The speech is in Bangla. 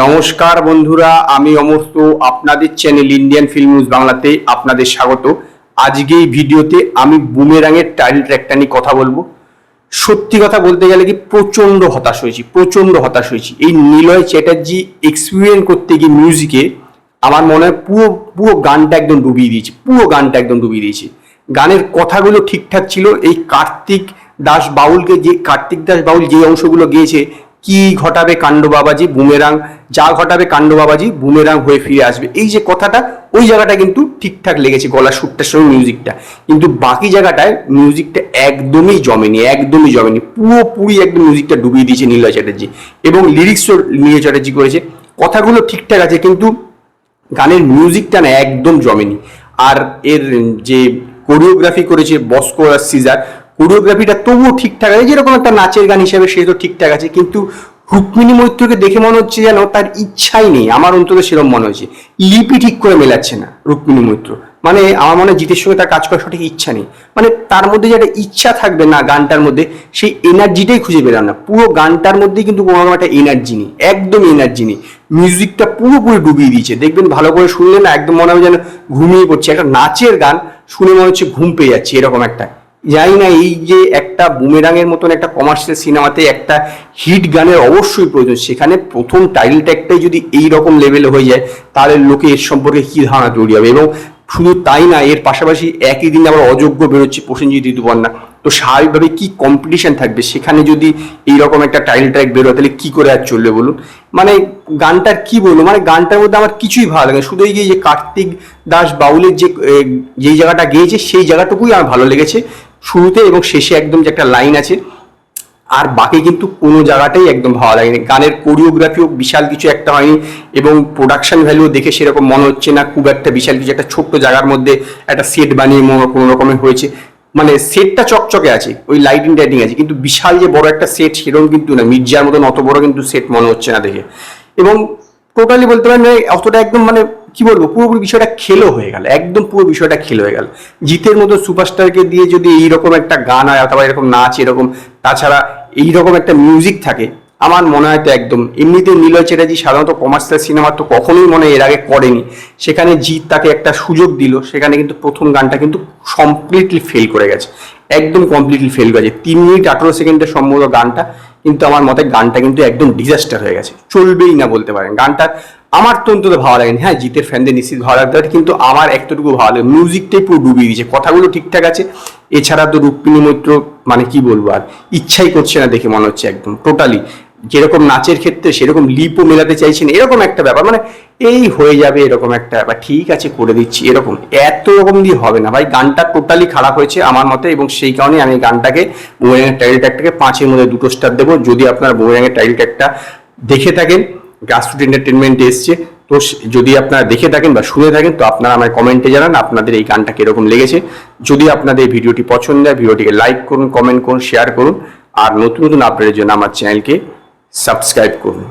নমস্কার বন্ধুরা, আমি অমর্ত্য আপনাদের চ্যানেল ইন্ডিয়ান ফিল্ম নিউজ বাংলাতে আপনাদের স্বাগত। আজকে এই ভিডিওতে আমি বুমেরাঙের টাইটেল ট্র্যাকটা নিয়ে কথা বলবো। সত্যি কথা বলতে গেলে কি প্রচন্ড হতাশ হয়েছি। এই নিলয় চ্যাটার্জি এক্সপিরিয়েন্স করতে গিয়ে মিউজিকে আমার মনে হয় পুরো গানটা একদম ডুবিয়ে দিয়েছে। গানের কথাগুলো ঠিকঠাক ছিল। এই কার্তিক দাস বাউল যে অংশগুলো গেয়েছে, কি ঘটাবে কাণ্ড বাবাজি, বুমেরাং যা ঘটাবে কাণ্ড বাবাজি, বুমেরাং হয়ে ফিরে আসবে, এই যে কথাটা, ওই জায়গাটা কিন্তু ঠিকঠাক লেগেছে, গলা সুরটার সঙ্গে মিউজিকটা। কিন্তু বাকি জায়গাটায় মিউজিকটা একদমই জমেনি, পুরোপুরি একদম মিউজিকটা ডুবিয়ে দিয়েছে নিলয় চ্যাটার্জি। এবং লিরিক্সও নিলয় চ্যাটার্জি করেছে, কথাগুলো ঠিকঠাক আছে, কিন্তু গানের মিউজিকটা না একদম জমেনি। আর এর যে কোরিওগ্রাফি করেছে বস্কো আর সিজার, কোরিওগ্রাফিটা তবুও ঠিকঠাক আছে, যেরকম একটা নাচের গান হিসেবে সে তো ঠিকঠাক আছে। কিন্তু রুক্মিণী মৈত্রকে দেখে মনে হচ্ছে যেন তার ইচ্ছাই নেই, আমার অন্তত সেরকম মনে হয়েছে। লিপি ঠিক করে মেলাচ্ছে না রুক্মিণী মৈত্র, মানে আমার মনে হয় জিতের সঙ্গে তার কাজ করার সঠিক ইচ্ছা নেই। মানে তার মধ্যে যেটা ইচ্ছা থাকবে না গানটার মধ্যে, সেই এনার্জিটাই খুঁজে পেলাম না। পুরো গানটার মধ্যে কিন্তু কোনো রকম একটা এনার্জি নেই, একদম এনার্জি নেই। মিউজিকটা পুরোপুরি ডুবিয়ে দিয়েছে, দেখবেন ভালো করে শুনলে না একদম মনে হবে যেন ঘুমিয়ে পড়ছে। একটা নাচের গান শুনে মনে হচ্ছে ঘুম পেয়ে যাচ্ছে, এরকম একটা। জানি না, এই যে একটা বুমেরাঙের মতন একটা কমার্শিয়াল সিনেমাতে একটা হিট গানের অবশ্যই প্রয়োজন, সেখানে প্রথম টাইটেল ট্র্যাকটাই যদি এইরকম লেভেলে হয়ে যায়, তাহলে লোকে এর সম্পর্কে কি ধারণা তৈরি হবে। এবং শুধু তাই না, এর পাশাপাশি একই দিন আবার অযোগ্য বেরোচ্ছে প্রসেনজিৎ ঋতুপর্ণা। তো স্বাভাবিকভাবে কি কম্পিটিশন থাকবে সেখানে, যদি এইরকম একটা টাইটেল ট্র্যাক বেরোয় তাহলে কি করে আর চলবে বলুন। মানে গানটার কি বলবো, মানে গানটার মধ্যে আমার কিছুই ভালো লাগে, শুধু এই যে কার্তিক দাস বাউলের যেই জায়গাটা গেয়েছে সেই জায়গাটুকুই আমার ভালো লেগেছে শুরুতে, এবং শেষে একদম যে একটা লাইন আছে। আর বাকি কিন্তু কোনো জায়গাটাই একদম ভালো লাগেনি। গানের কোরিওগ্রাফিও বিশাল কিছু একটা হয়নি, এবং প্রোডাকশন ভ্যালু দেখে সেরকম মনে হচ্ছে না খুব একটা বিশাল কিছু। একটা ছোট্ট জায়গার মধ্যে একটা সেট বানিয়ে কোনো রকমের হয়েছে, মানে সেটটা চকচকে আছে, ওই লাইটিং টাইটিং আছে, কিন্তু বিশাল যে বড় একটা সেট সেরকম কিন্তু না। মির্জার মতন অত বড় কিন্তু সেট মনে হচ্ছে না দেখে। এবং টোটালি বলতে পারেন অতটা একদম, মানে কি বলবো, পুরোপুরি বিষয়টা খেলো হয়ে গেল, একদম পুরো বিষয়টা খেলো হয়ে গেল। জিতের মতো সুপারস্টারকে দিয়ে যদি এইরকম একটা গান হয়, অথবা এরকম নাচ, এরকম তাছাড়া এইরকম একটা মিউজিক থাকে, আমার মনে হয় তো একদম। এমনিতে নিলয় চ্যাটার্জি সাধারণত কমার্শিয়াল সিনেমা তো কখনোই মনে এর আগে করেনি, সেখানে জিৎ তাকে একটা সুযোগ দিল, সেখানে কিন্তু প্রথম গানটা কিন্তু কমপ্লিটলি ফেল করে গেছে, একদম কমপ্লিটলি ফেল করে গেছে। 3 মিনিট 18 সেকেন্ডের সম্ভবত গানটা, কিন্তু আমার মতে গানটা কিন্তু একদম ডিজাস্টার হয়ে গেছে, চলবেই না বলতে পারেন গানটা। আমার তো অন্তত ভালো লাগেনি। হ্যাঁ, জিতের ফ্যানদের নিশ্চিত ভালো লাগতে পারে, কিন্তু আমার একটুকু ভালো লাগে। মিউজিকটাই পুরো ডুবিয়ে দিয়েছে, কথাগুলো ঠিকঠাক আছে, এছাড়া তো রুক্মিণী মৈত্র মানে কি বলবো, আর ইচ্ছাই করছে না দেখে মনে হচ্ছে একদম টোটালি। যেরকম নাচের ক্ষেত্রে সেরকম লিপও মেলাতে চাইছেন, এরকম একটা ব্যাপার, মানে এই হয়ে যাবে এরকম একটা ব্যাপার, ঠিক আছে করে দিচ্ছি এরকম, এত রকম দিয়ে হবে না ভাই। গানটা টোটালি খারাপ হয়েছে আমার মতে, এবং সেই কারণে আমি গানটাকে, বুমেরাঙের টাইটেল ট্র্যাকটাকে 5-এর মধ্যে 2 স্টার দেবো। যদি আপনারা বুমেরাঙের টাইটেল ট্র্যাকটা দেখে থাকেন, গ্রাসরুট এন্টারটেনমেন্টে এসছে, তো যদি আপনারা দেখে থাকেন বা শুনে থাকেন, তো আপনারা আমার কমেন্টে জানান আপনাদের এই গানটা কিরকম লেগেছে। যদি আপনাদের এই ভিডিওটি পছন্দ হয়, ভিডিওটিকে লাইক করুন, কমেন্ট করুন, শেয়ার করুন, আর নতুন আপডেটের জন্য আমার চ্যানেলকে সাবস্ক্রাইব করুন।